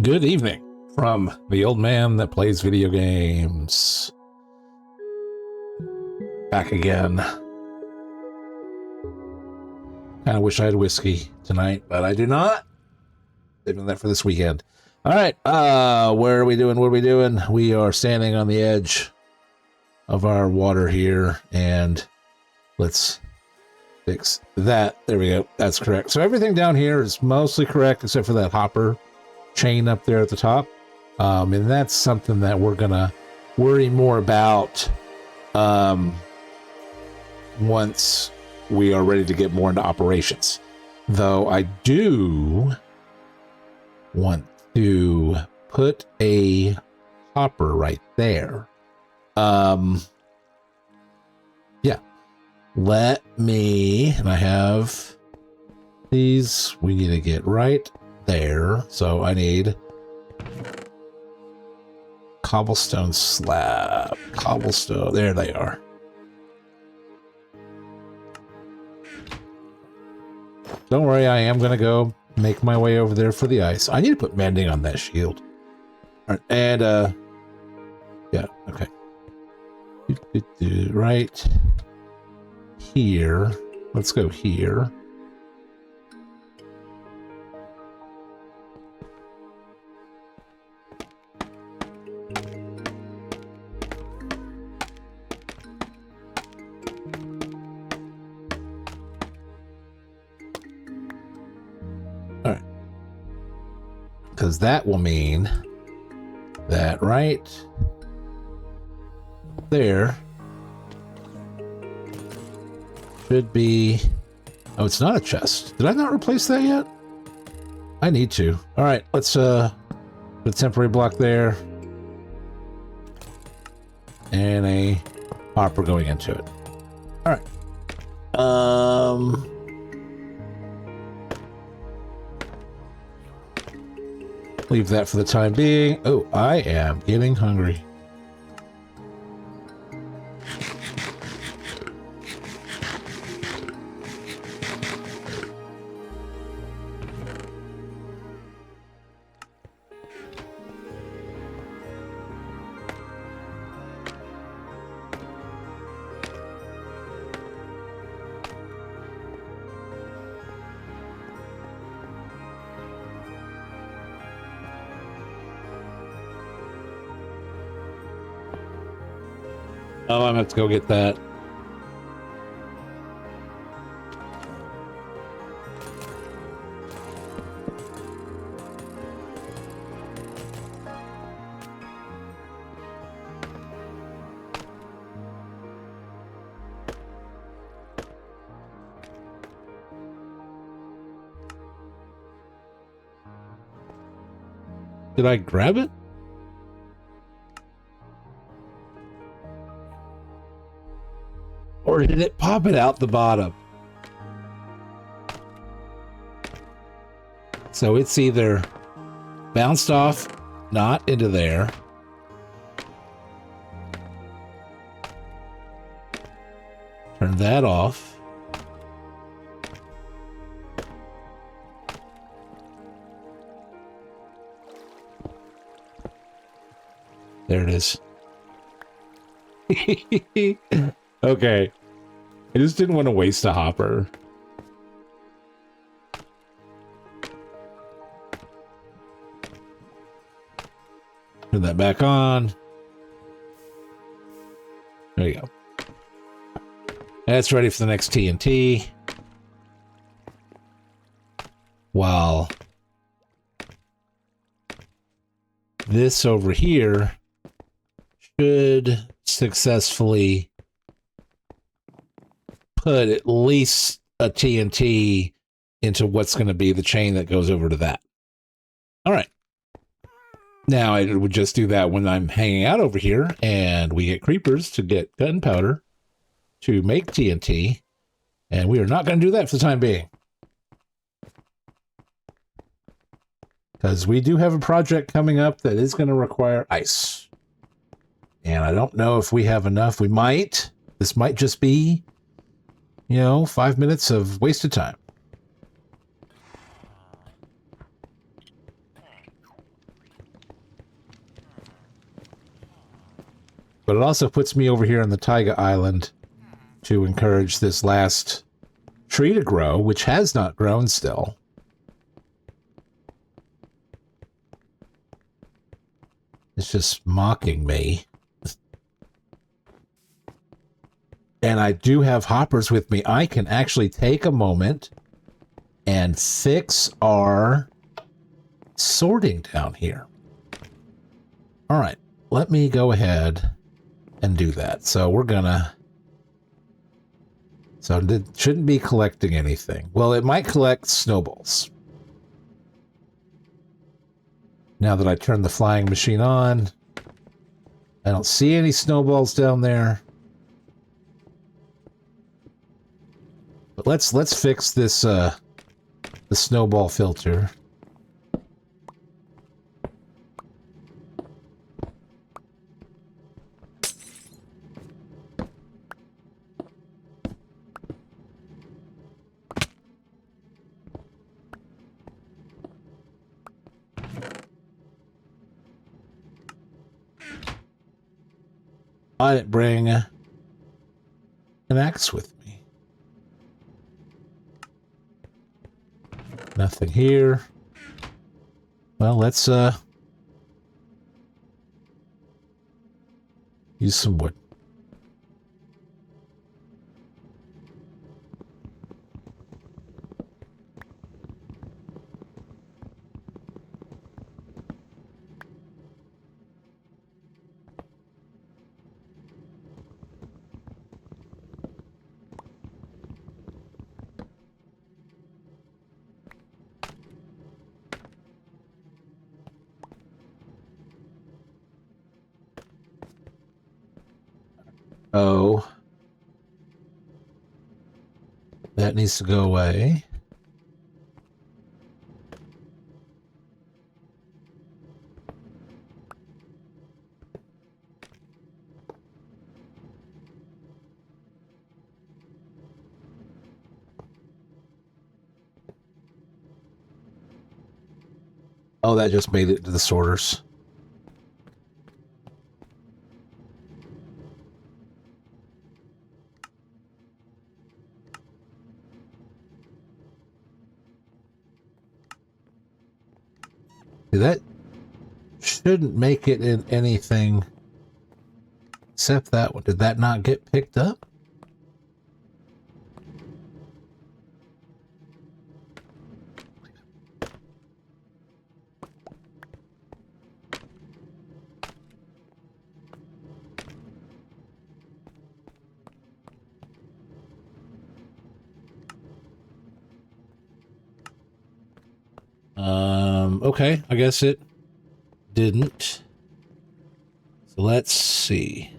Good evening from the old man that plays video games. Back again. Kind of wish I had whiskey tonight, but I do not. Saving that for this weekend. All right, where are we doing? What are we doing? We are standing on the edge of our water here, and let's fix that. There we go. That's correct. So everything down here is mostly correct, except for that hopper chain up there at the top. And that's something that we're gonna worry more about once we are ready to get more into operations. Though I do want to put a hopper right there. Yeah. Let me, and I have these, we need to get right there. So I need cobblestone slab, cobblestone, there they are. Don't worry, I am going to go make my way over there for the ice. I need to put mending on that shield. All right, and, yeah, okay. Right here. Let's go here. Because that will mean that right there should be... Oh, it's not a chest. Did I not replace that yet? I need to. All right, let's put a temporary block there. And a hopper going into it. All right. Leave that for the time being. Oh, I am getting hungry. Oh, I'm gonna have to go get that. Did I grab it? Or did it pop it out the bottom? So it's either bounced off, not into there. Turn that off. There it is. Okay. I just didn't want to waste a hopper. Turn that back on. There you go. That's ready for the next TNT. While this over here should successfully put at least a TNT into what's going to be the chain that goes over to that. All right. Now I would just do that when I'm hanging out over here and we get creepers to get gunpowder to make TNT. And we are not going to do that for the time being. Because we do have a project coming up that is going to require ice. And I don't know if we have enough. We might. This might just be, 5 minutes of wasted time. But it also puts me over here on the Taiga Island to encourage this last tree to grow, which has not grown still. It's just mocking me. And I do have hoppers with me. I can actually take a moment and fix our sorting down here. All right, let me go ahead and do that. So we're gonna... So it shouldn't be collecting anything. Well, it might collect snowballs. Now that I turn the flying machine on, I don't see any snowballs down there. But let's fix this the snowball filter. I didn't bring an axe with me. Nothing here. Well, let's use some wood. Oh, that needs to go away. Oh, that just made it to the sorters. That shouldn't make it in anything except that one. Did that not get picked up? Okay, I guess it didn't. So let's see.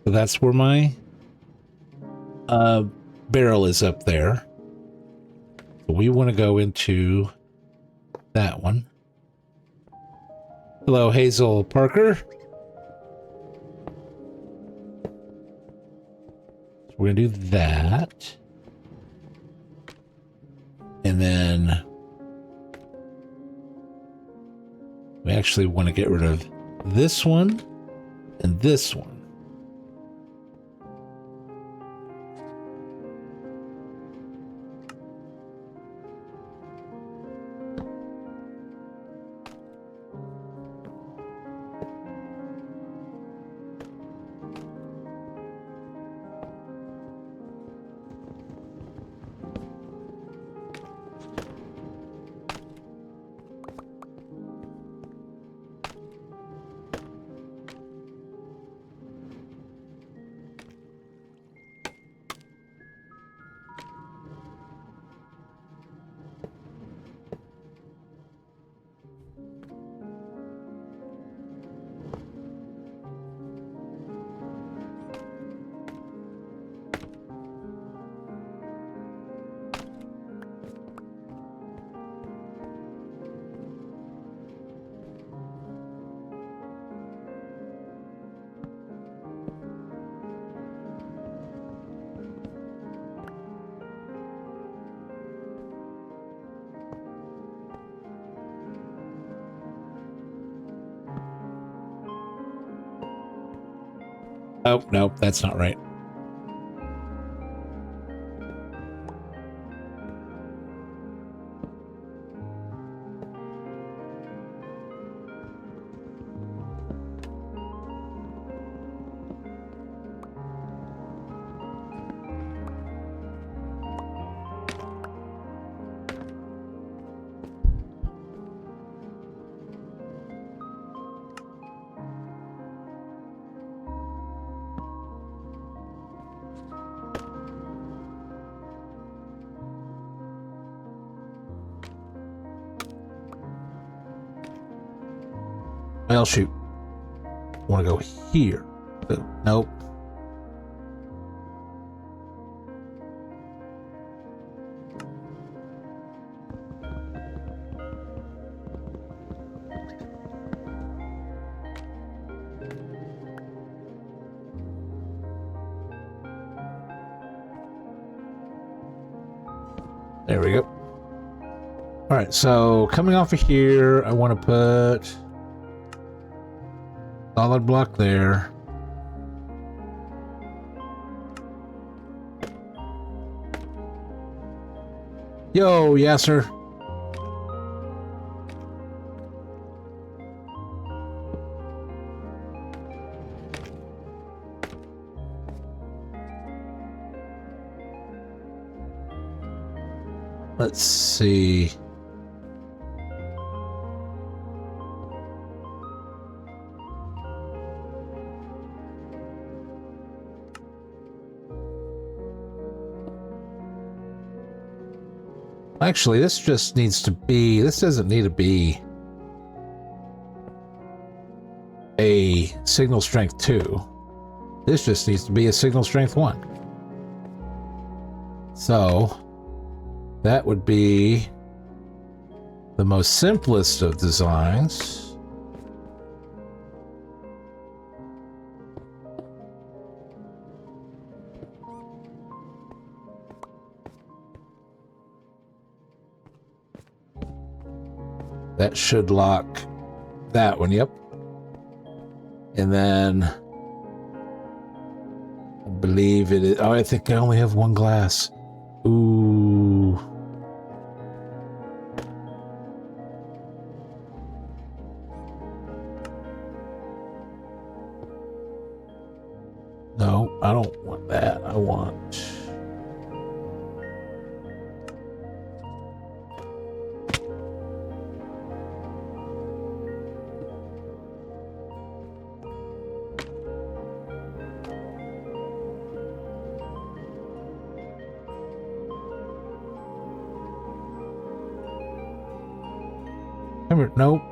So that's where my barrel is up there. So we want to go into that one. Hello, Hazel Parker. So we're going to do that. And then we actually want to get rid of this one and this one. Oh, no, that's not right. Well, shoot. Want to go here. Nope. There we go. All right, so coming off of here, I want to put solid block there. Yo, Yasser. Let's see. Actually, this just needs to be, this doesn't need to be a signal strength 2. This just needs to be a signal strength 1. So that would be the most simplest of designs. That should lock that one, yep. And then I believe it is, oh, I think I only have one glass. Ooh. No, I don't want that. I want... Nope.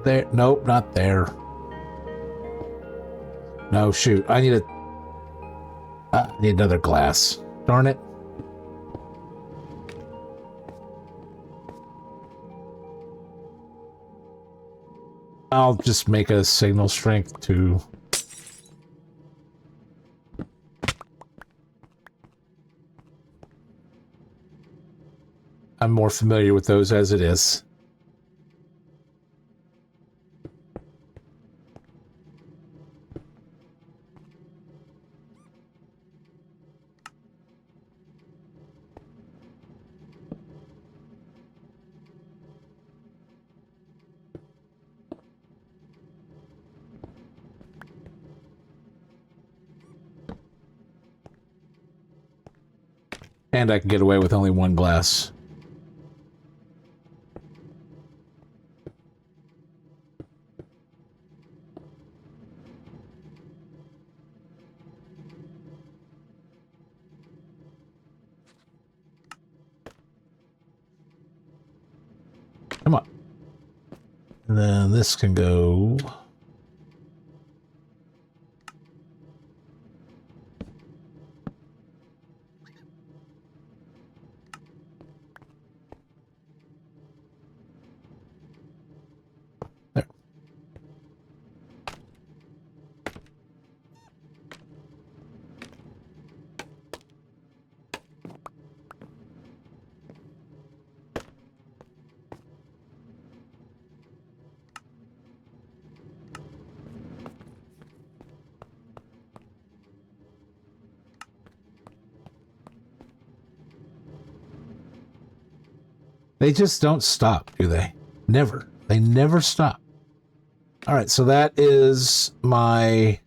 There. Nope, not there. No, shoot. I need another glass. Darn it. I'll just make a signal strength 2. I'm more familiar with those as it is. And I can get away with only one glass. Come on. And then this can go... there. They just don't stop, do they? Never. They never stop. All right, so that is my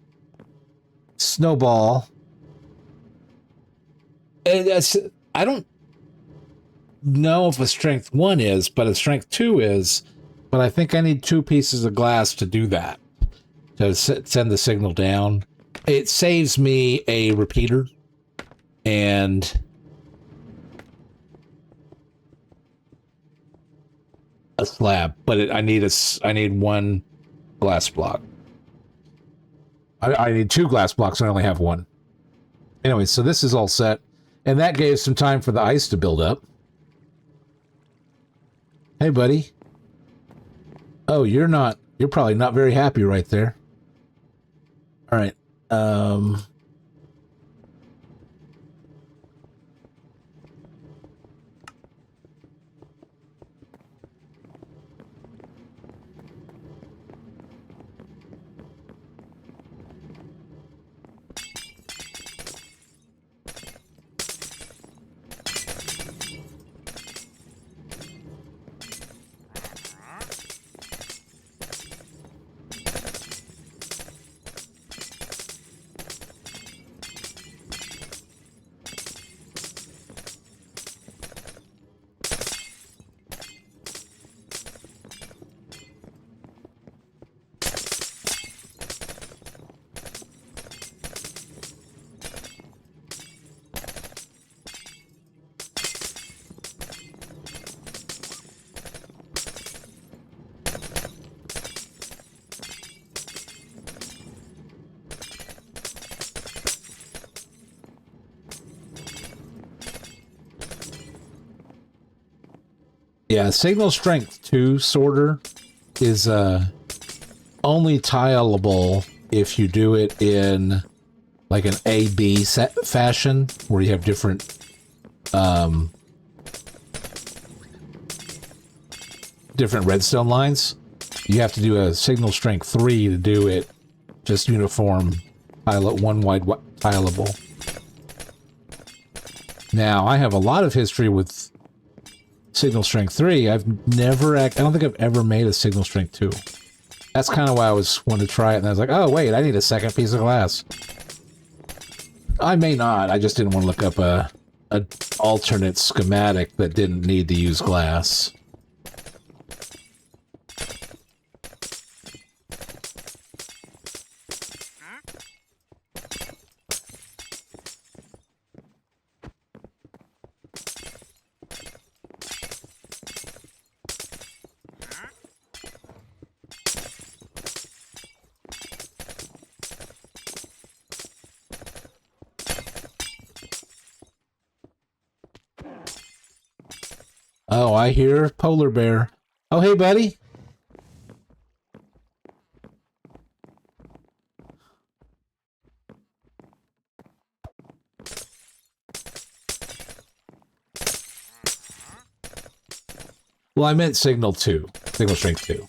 snowball. I don't know if a strength 1 is, but a strength 2 is. But I think I need 2 pieces of glass to do that, to send the signal down. It saves me a repeater and a slab, but I need 1 glass block. I need 2 glass blocks, and I only have 1. Anyway, so this is all set, and that gave some time for the ice to build up. Hey, buddy. Oh, you're probably not very happy right there. All right. Yeah, signal strength 2 sorter is only tileable if you do it in like an A-B fashion, where you have different different redstone lines. You have to do a signal strength 3 to do it just uniform, one wide tileable. Now, I have a lot of history with signal strength 3. I don't think I've ever made a signal strength 2. That's kind of why I wanted to try it, and I was like, oh wait, I need a second piece of glass. I may not. I just didn't want to look up an alternate schematic that didn't need to use glass. Oh, I hear polar bear. Oh, hey, buddy. Well, I meant signal 2. Signal strength 2.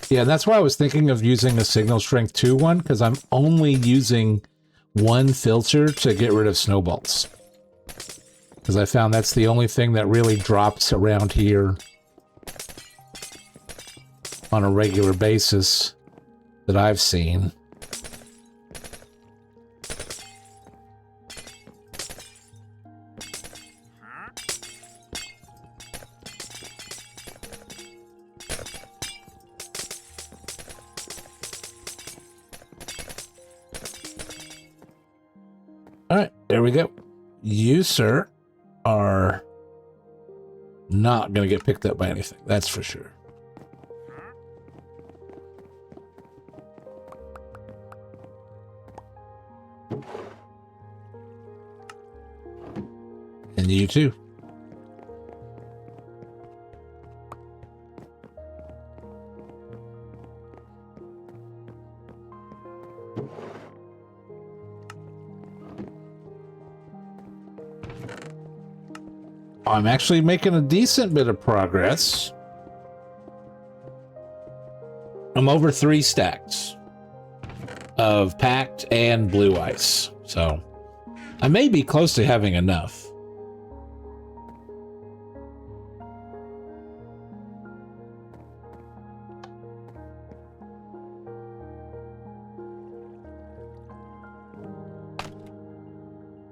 Yeah, that's why I was thinking of using a signal strength 2 one, because I'm only using 1 filter to get rid of snowballs. Because I found that's the only thing that really drops around here on a regular basis that I've seen. All right, there we go. You, sir, are not going to get picked up by anything. That's for sure. And you too. I'm actually making a decent bit of progress. I'm over 3 stacks of packed and blue ice. So I may be close to having enough.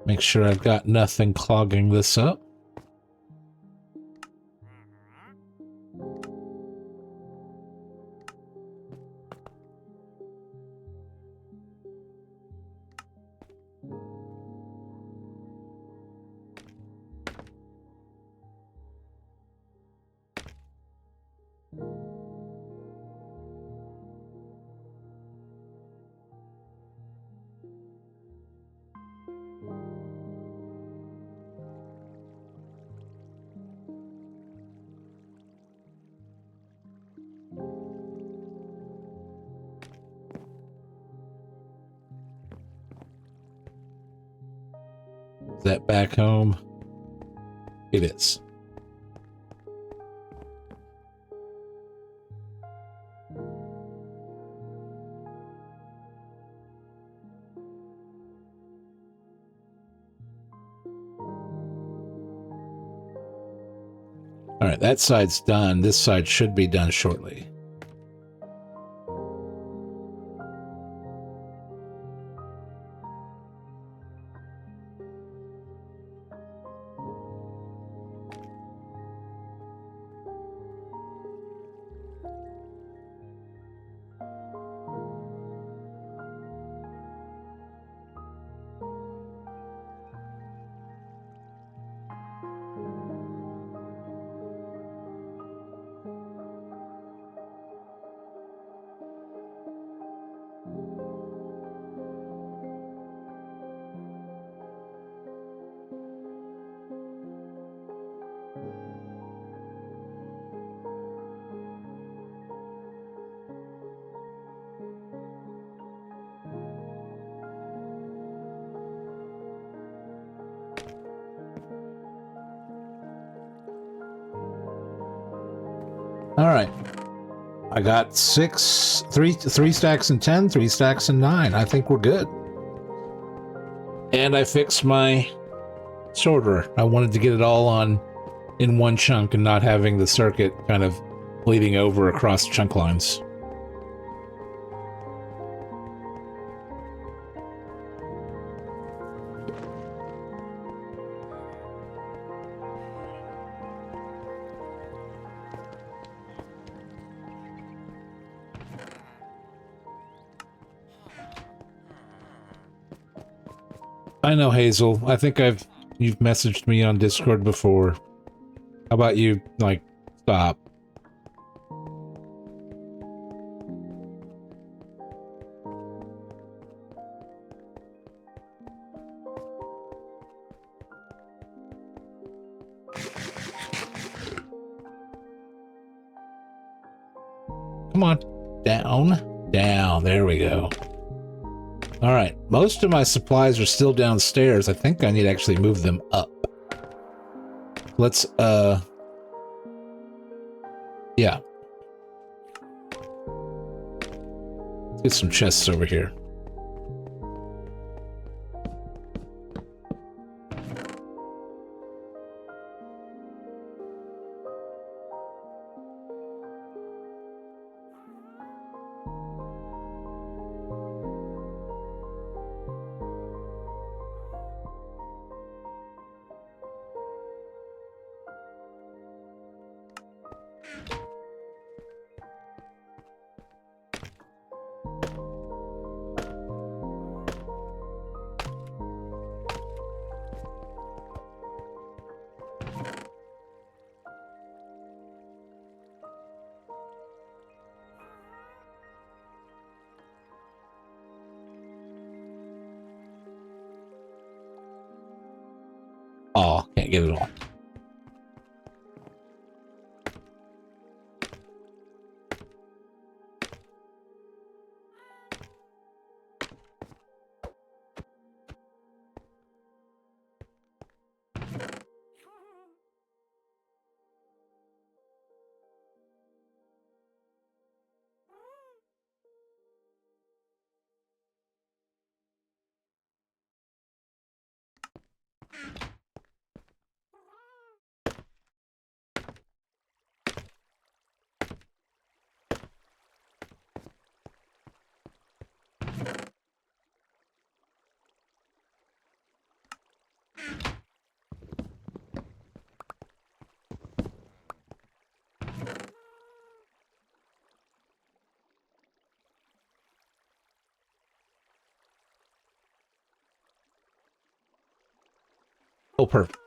Make sure I've got nothing clogging this up. Is that back home? It is. All right, that side's done. This side should be done shortly. All right. I got 3 stacks and 10, 3 stacks and 9. I think we're good. And I fixed my sorter. I wanted to get it all on in one chunk and not having the circuit kind of bleeding over across chunk lines. I know, Hazel. I think you've messaged me on Discord before. How about you, like, stop? Come on. Down. Down. There we go. All right. Most of my supplies are still downstairs. I think I need to actually move them up. Let's, yeah. Let's get some chests over here. Oh, okay. Can't get it all. Oh, perfect.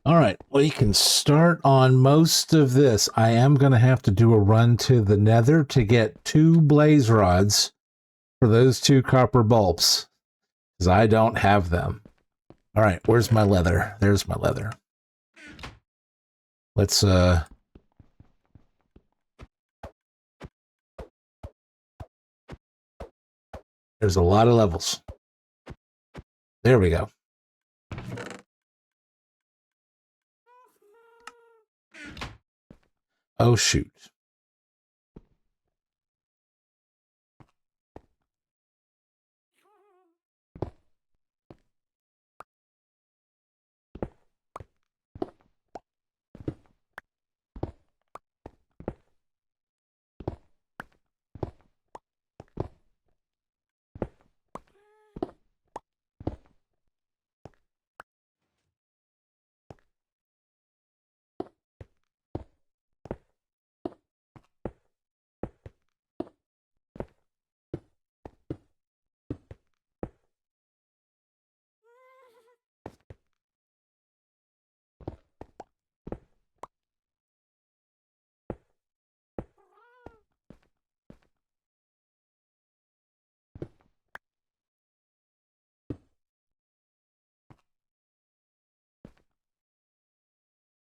All right. Well, you can start on most of this. I am going to have to do a run to the nether to get 2 blaze rods for those 2 copper bulbs, because I don't have them. All right. Where's my leather? There's my leather. Let's, there's a lot of levels. There we go. Oh, shoot.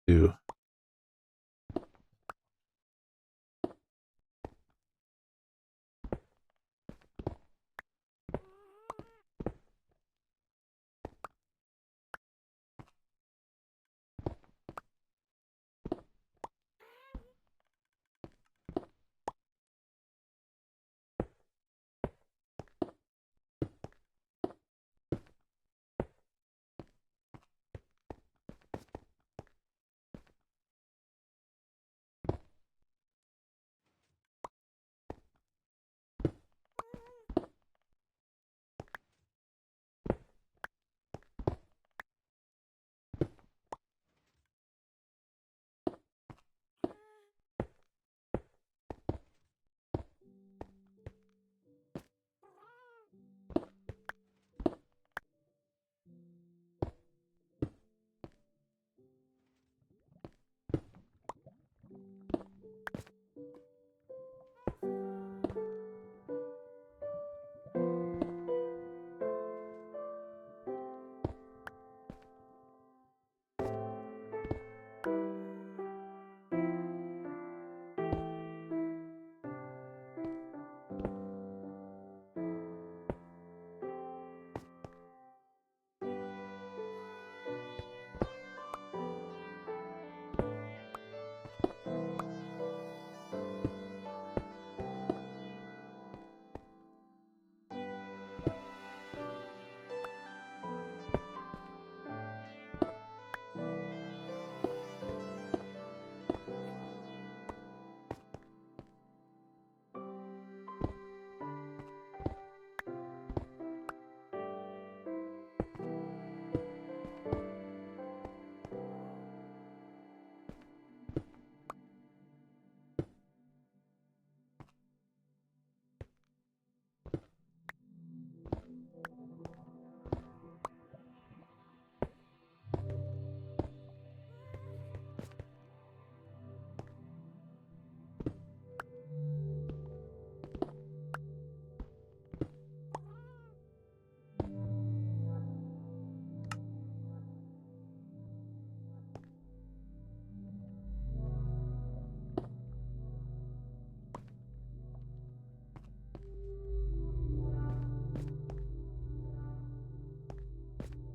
Do.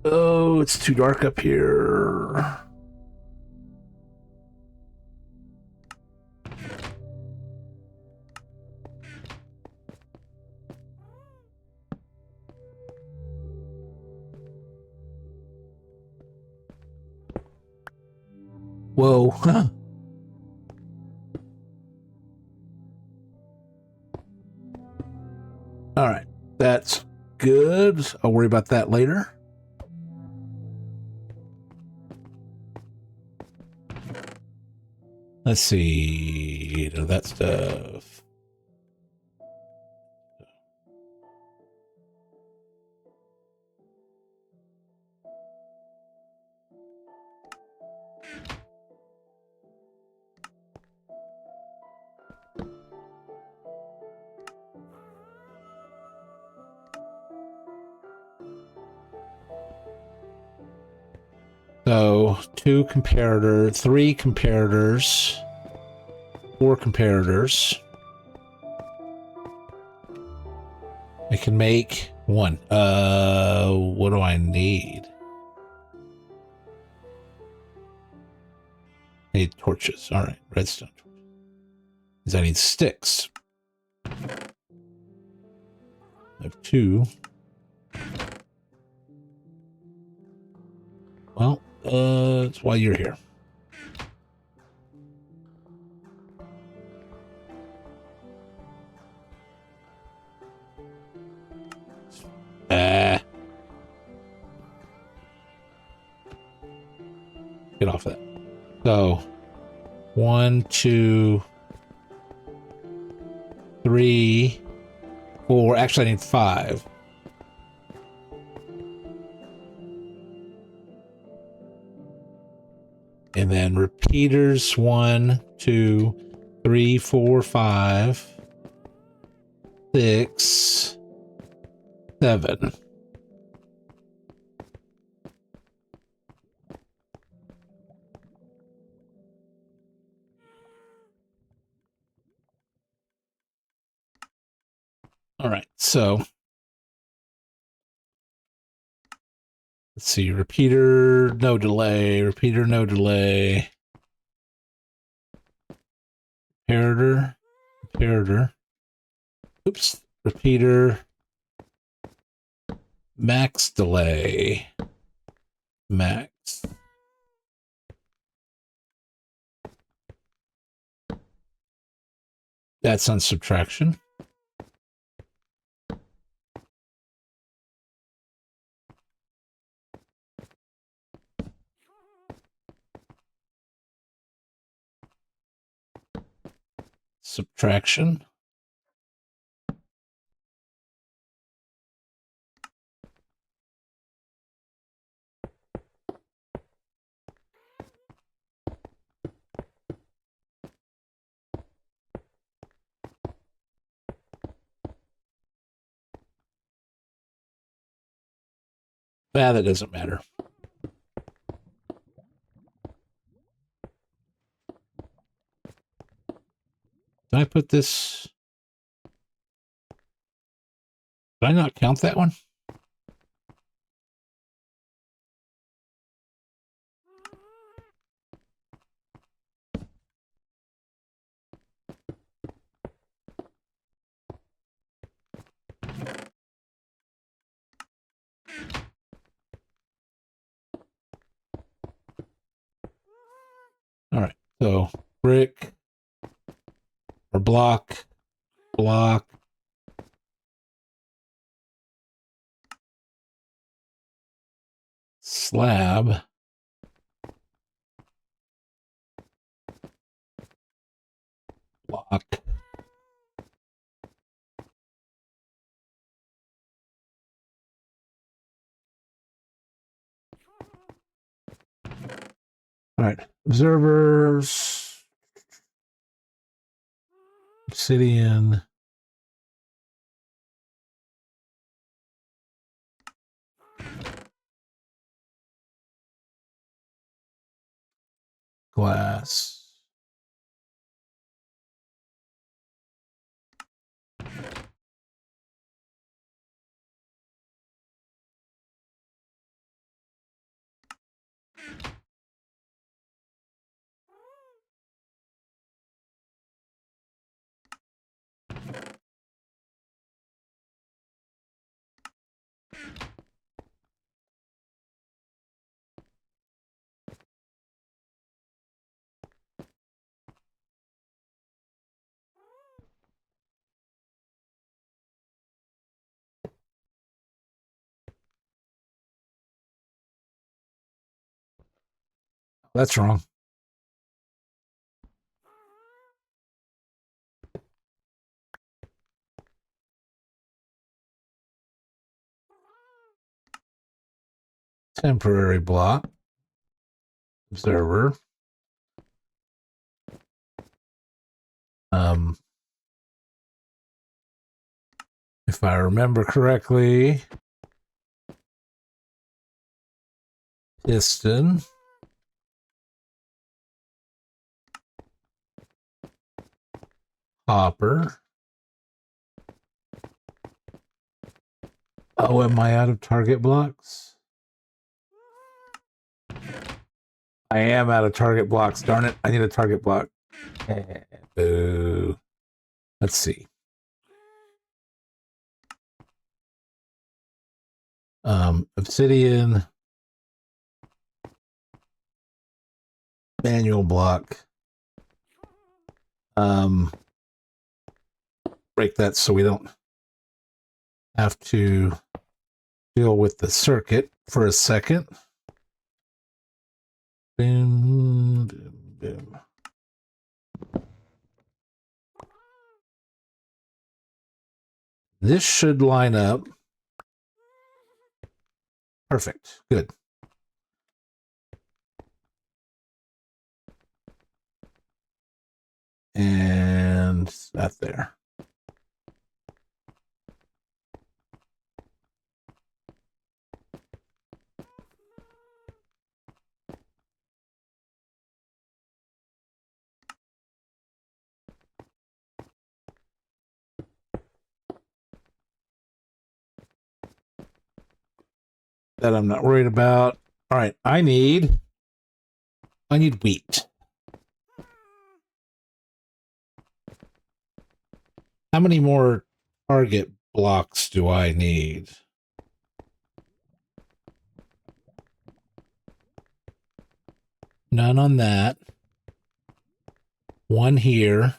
Oh, it's too dark up here. Whoa. All right. That's good. I'll worry about that later. Let's see. That stuff. So 2 comparator, 3 comparators, 4 comparators. I can make 1. What do I need? I need torches. All right, redstone torches. Because I need sticks. I have 2. Well, that's why you're here. Get off that. So, 1, 2, 3, 4. Actually, I need 5. And then repeaters 1, 2, 3, 4, 5, 6, 7. All right, so let's see. Repeater, no delay. Repeater, no delay. Comparator, comparator. Oops. Repeater, max delay. Max. That's on subtraction. Subtraction. That doesn't matter. Did I put this? Did I not count that one? All right. So brick or block, block. Slab. Block. All right. Observers. Obsidian. Glass. That's wrong. Temporary block. Observer. If I remember correctly, piston. Hopper. Oh, am I out of target blocks? I am out of target blocks. Darn it. I need a target block. Boo. Let's see. Obsidian. Manual block. Break that so we don't have to deal with the circuit for a second. Boom, boom, boom. This should line up. Perfect. Good. And that there. That I'm not worried about. All right, I need wheat. How many more target blocks do I need? None on that. One here.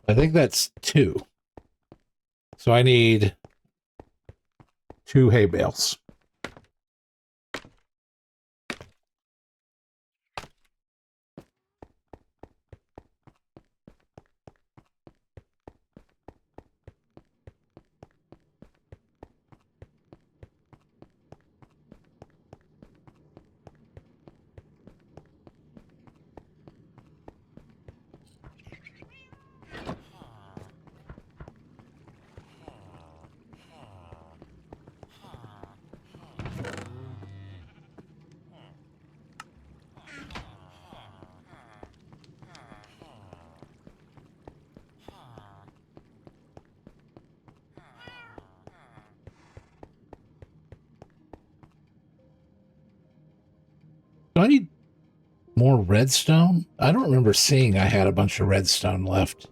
I think that's 2. So I need 2 hay bales. Do I need more redstone? I don't remember seeing I had a bunch of redstone left.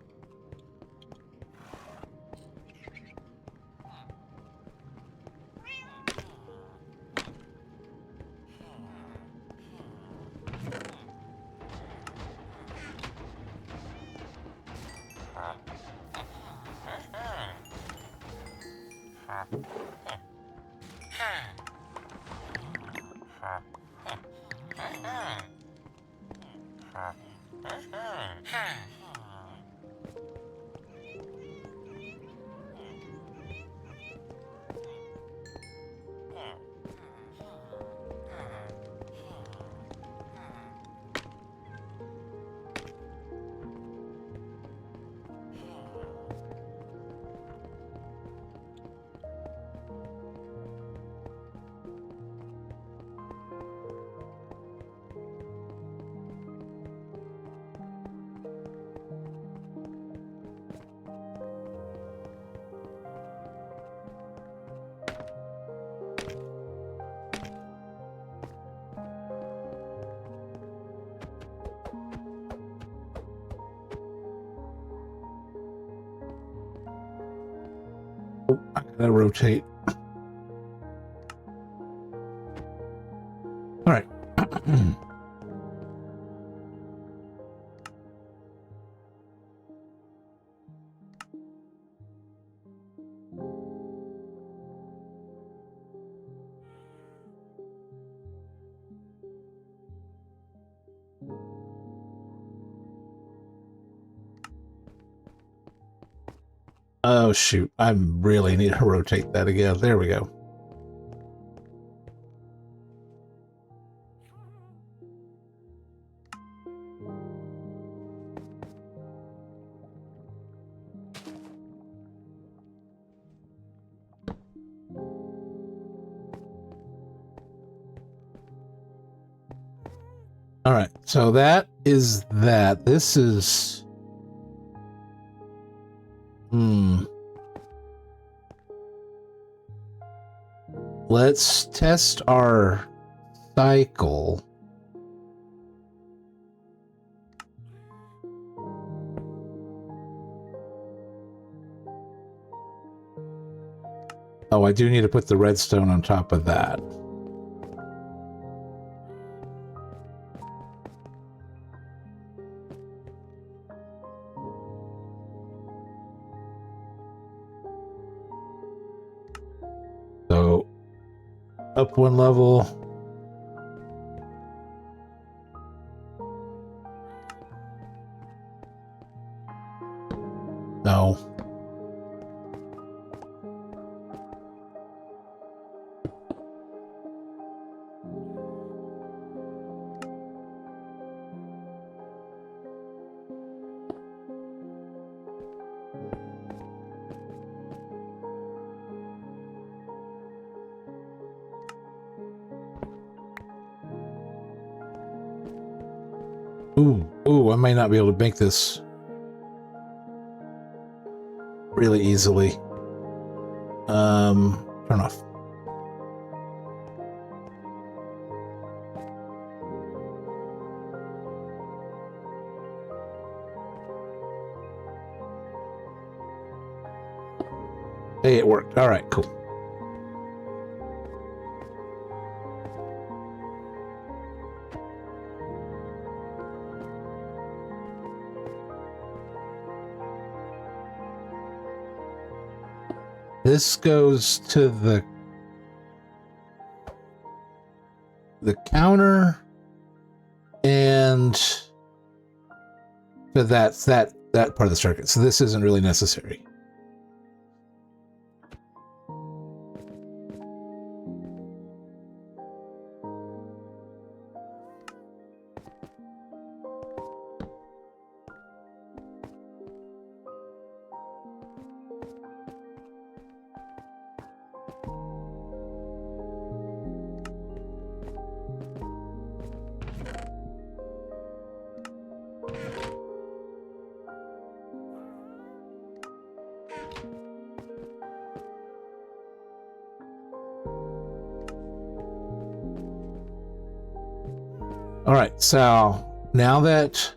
Oh, I gotta rotate. All right. Oh, shoot. I really need to rotate that again. There we go. All right. So that is that. This is... Let's test our cycle. Oh, I do need to put the redstone on top of that. So, up one level. No. Ooh, I may not be able to make this really easily. Turn off. Hey, it worked. All right, cool. This goes to the counter and to that part of the circuit. So this isn't really necessary. All right, so now that,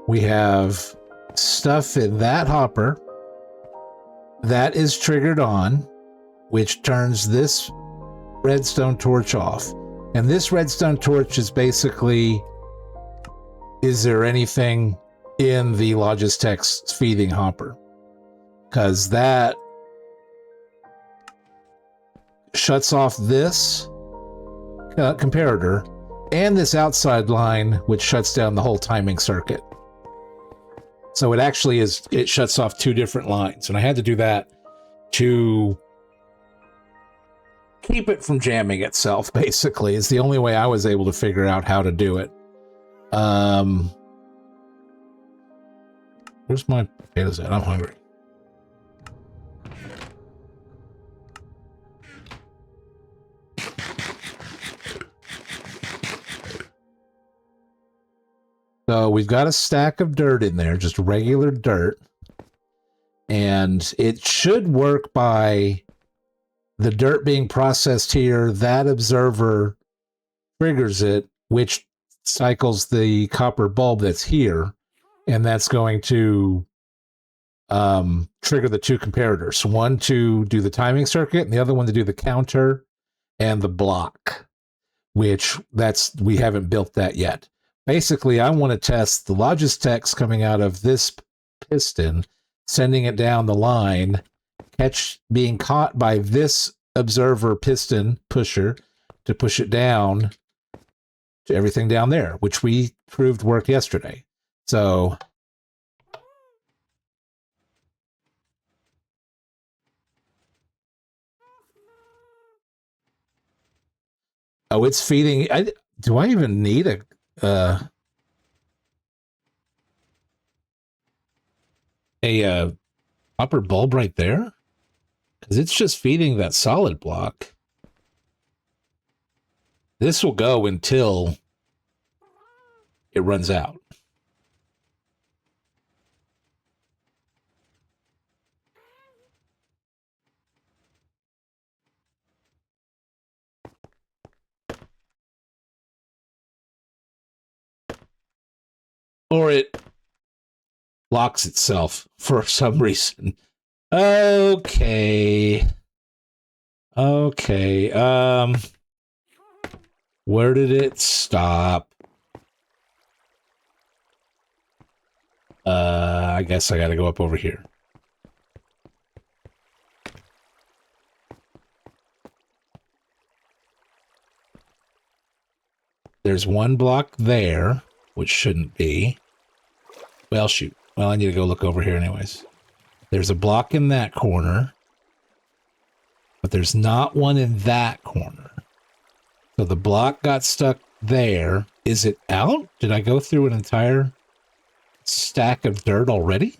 we have stuff in that hopper, that is triggered on, which turns this redstone torch off. And this redstone torch is basically, is there anything in the Logistechs feeding hopper? Because that shuts off this comparator and this outside line, which shuts down the whole timing circuit. So it actually is, it shuts off two different lines. And I had to do that to keep it from jamming itself, basically. It's the only way I was able to figure out how to do it. Where's my potatoes at? I'm hungry. So we've got a stack of dirt in there, just regular dirt. And it should work by the dirt being processed here. That observer triggers it, which cycles the copper bulb that's here. And that's going to trigger the two comparators. One to do the timing circuit and the other one to do the counter and the block, which we haven't built that yet. Basically, I want to test the Logistechs coming out of this piston, sending it down the line, being caught by this observer piston pusher to push it down to everything down there, which we proved worked yesterday. So oh, it's feeding. Do I even need a copper bulb right there? Because it's just feeding that solid block. This will go until it runs out. Or it locks itself for some reason. Okay. Where did it stop? I guess I gotta go up over here. There's one block there, which shouldn't be. Well, shoot. Well, I need to go look over here anyways. There's a block in that corner, but there's not one in that corner. So the block got stuck there. Is it out? Did I go through an entire stack of dirt already?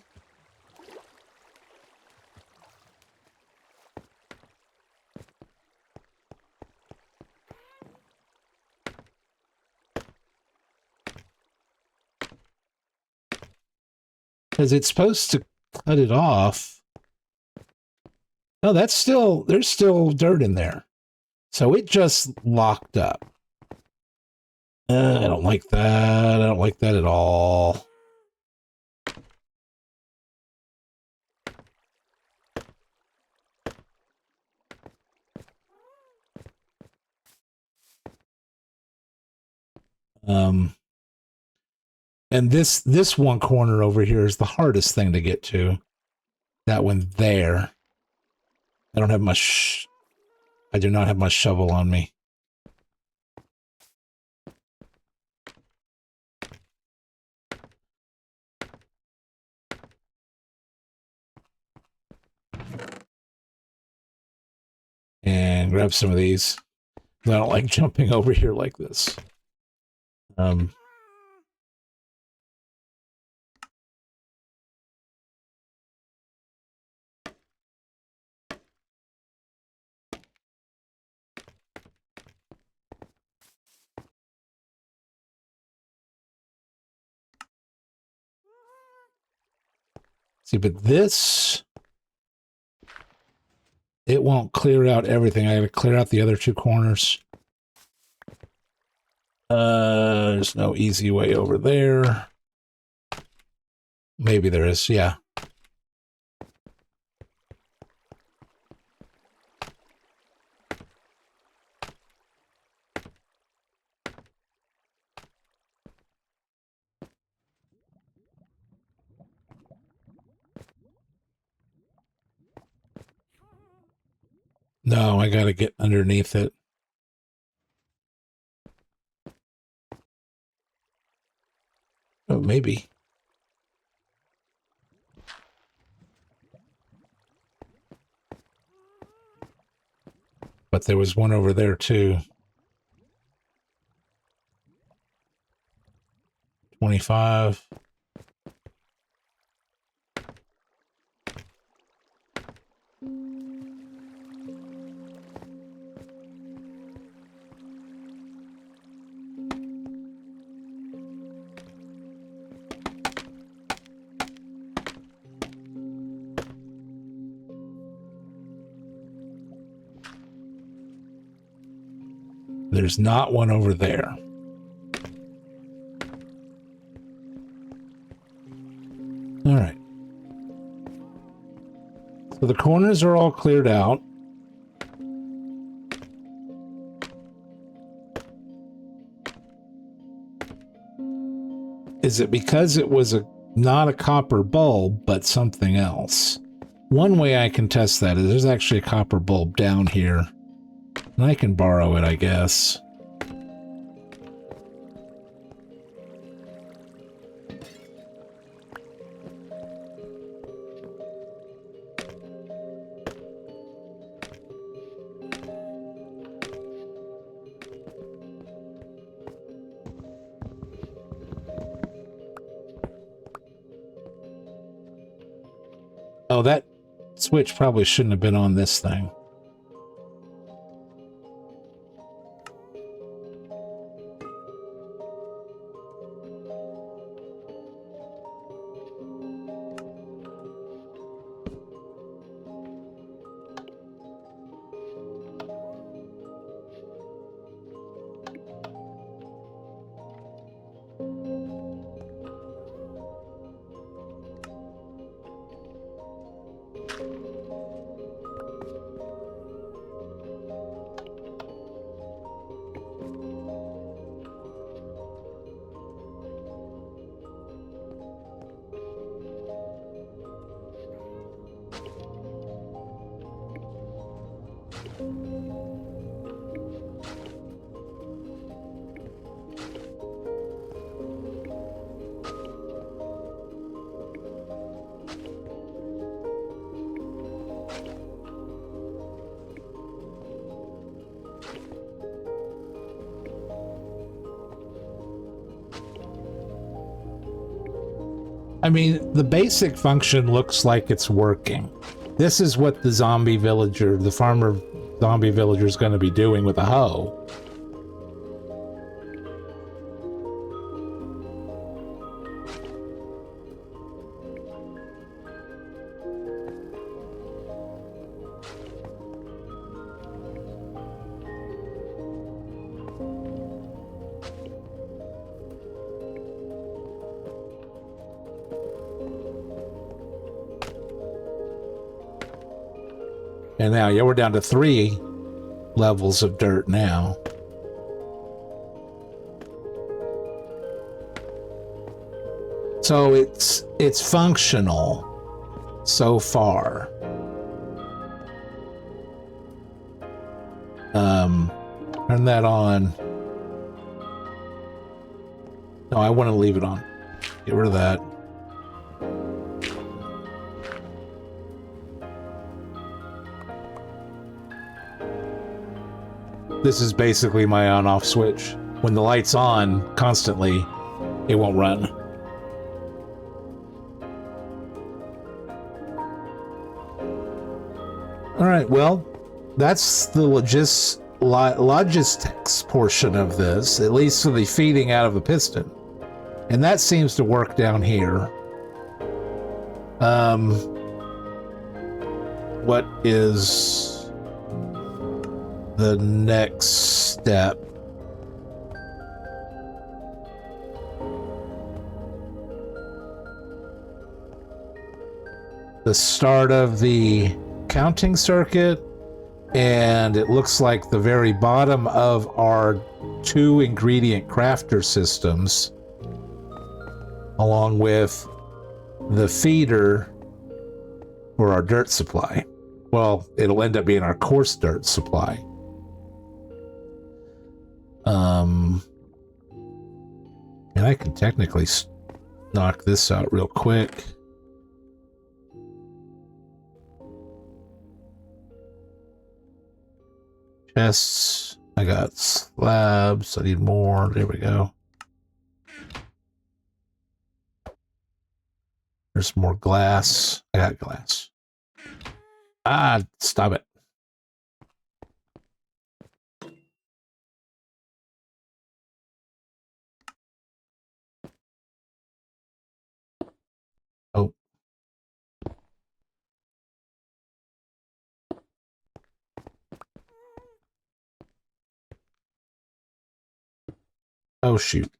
Because it's supposed to cut it off. No, there's still dirt in there. So it just locked up. I don't like that. I don't like that at all. And this one corner over here is the hardest thing to get to. That one there. I don't have much. I do not have my shovel on me. And grab some of these. I don't like jumping over here like this. See, but this, it won't clear out everything. I gotta clear out the other two corners. There's no easy way over there. Maybe there is, yeah. No, I gotta get underneath it. Oh, maybe. But there was one over there too. 25. There's not one over there. All right. So the corners are all cleared out. Is it because it was not a copper bulb, but something else? One way I can test that is there's actually a copper bulb down here. And I can borrow it, I guess. Oh, that switch probably shouldn't have been on this thing. I mean, the basic function looks like it's working. This is what the zombie villager, the farmer zombie villager is going to be doing with a hoe. And now, yeah, we're down to 3 levels of dirt now. So it's functional so far. Turn that on. No, I want to leave it on. Get rid of that. This is basically my on-off switch. When the light's on constantly, it won't run. All right, well, that's the Logistechs portion of this, at least for the feeding out of the piston. And that seems to work down here. What is the next step? The start of the counting circuit, and it looks like the very bottom of our 2 ingredient crafter systems, along with the feeder for our dirt supply. Well, it'll end up being our coarse dirt supply. And I can technically knock this out real quick. Chests. I got slabs. I need more. There we go. There's more glass. I got glass. Ah, stop it. Oh. Oh, shoot.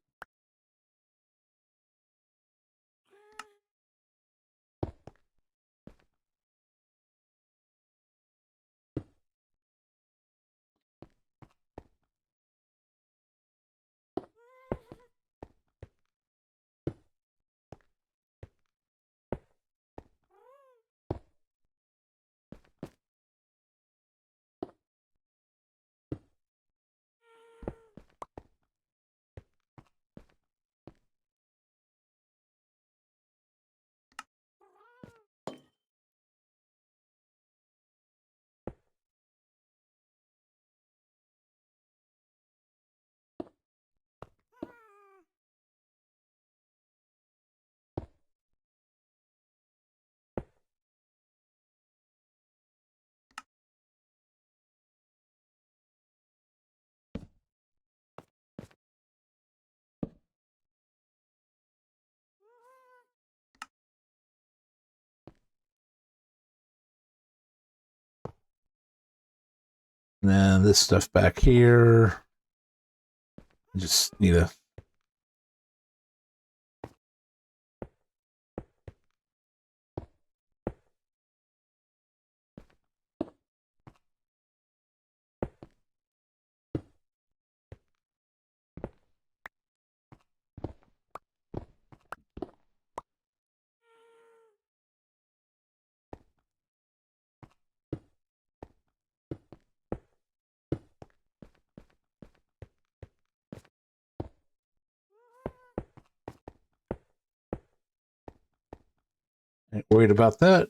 And then this stuff back here. Just need a... Ain't worried about that.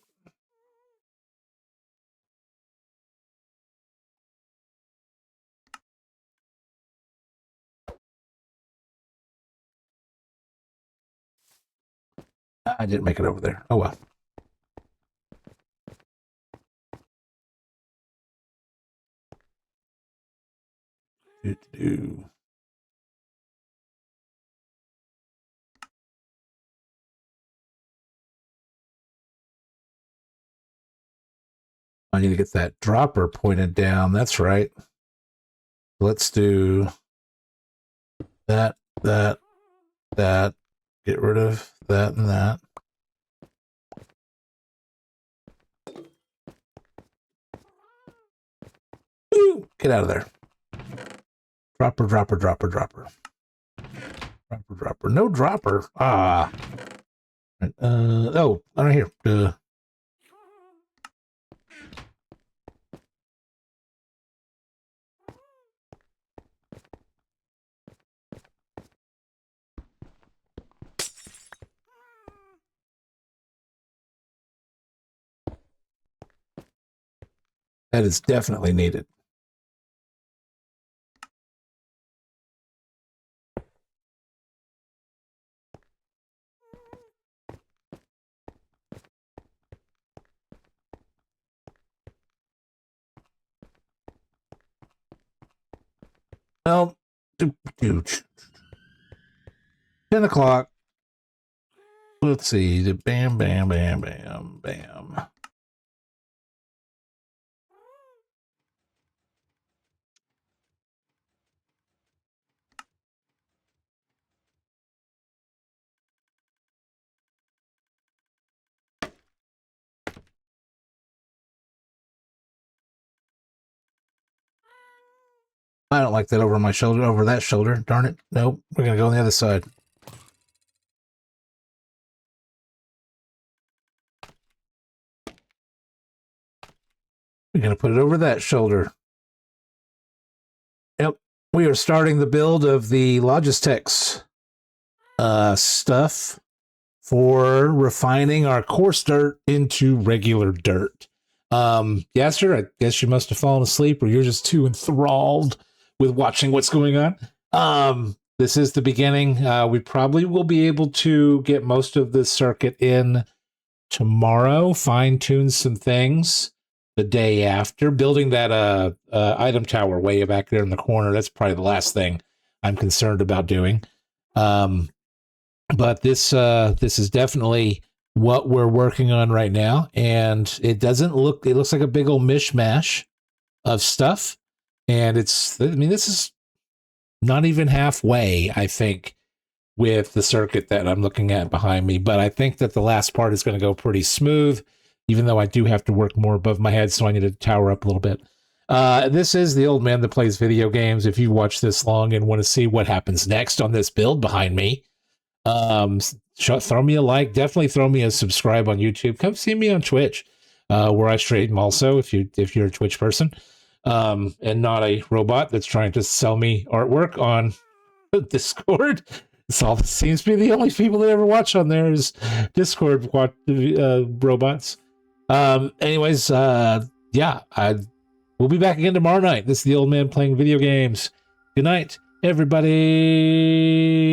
I didn't make it over there. Oh well. I need to get that dropper pointed down. That's right. Let's do that, that, that. Get rid of that and that. Ooh, get out of there. Dropper, dropper, dropper, dropper. Dropper, dropper. No dropper. Ah. Oh, right here. That is definitely needed. Well, 10 o'clock. Let's see. Bam, bam, bam, bam, bam. I don't like that over my shoulder, over that shoulder. Darn it. Nope. We're going to go on the other side. We're going to put it over that shoulder. Yep. We are starting the build of the Logistechs stuff for refining our coarse dirt into regular dirt. Yasser, I guess you must have fallen asleep or you're just too enthralled with watching what's going on. This is the beginning. We probably will be able to get most of the circuit in tomorrow, fine-tune some things the day after. Building that item tower way back there in the corner, that's probably the last thing I'm concerned about doing. But this is definitely what we're working on right now, and it looks like a big old mishmash of stuff. And this is not even halfway, I think, with the circuit that I'm looking at behind me. But I think that the last part is going to go pretty smooth, even though I do have to work more above my head, so I need to tower up a little bit. This is the old man that plays video games. If you watch this long and want to see what happens next on this build behind me, throw me a like. Definitely throw me a subscribe on YouTube. Come see me on Twitch, where I stream also, if you're a Twitch person. And not a robot that's trying to sell me artwork on Discord. This all seems to be the only people that ever watch on there is Discord robots. Anyways, yeah, we'll be back again tomorrow night. This is the old man playing video games. Good night, everybody.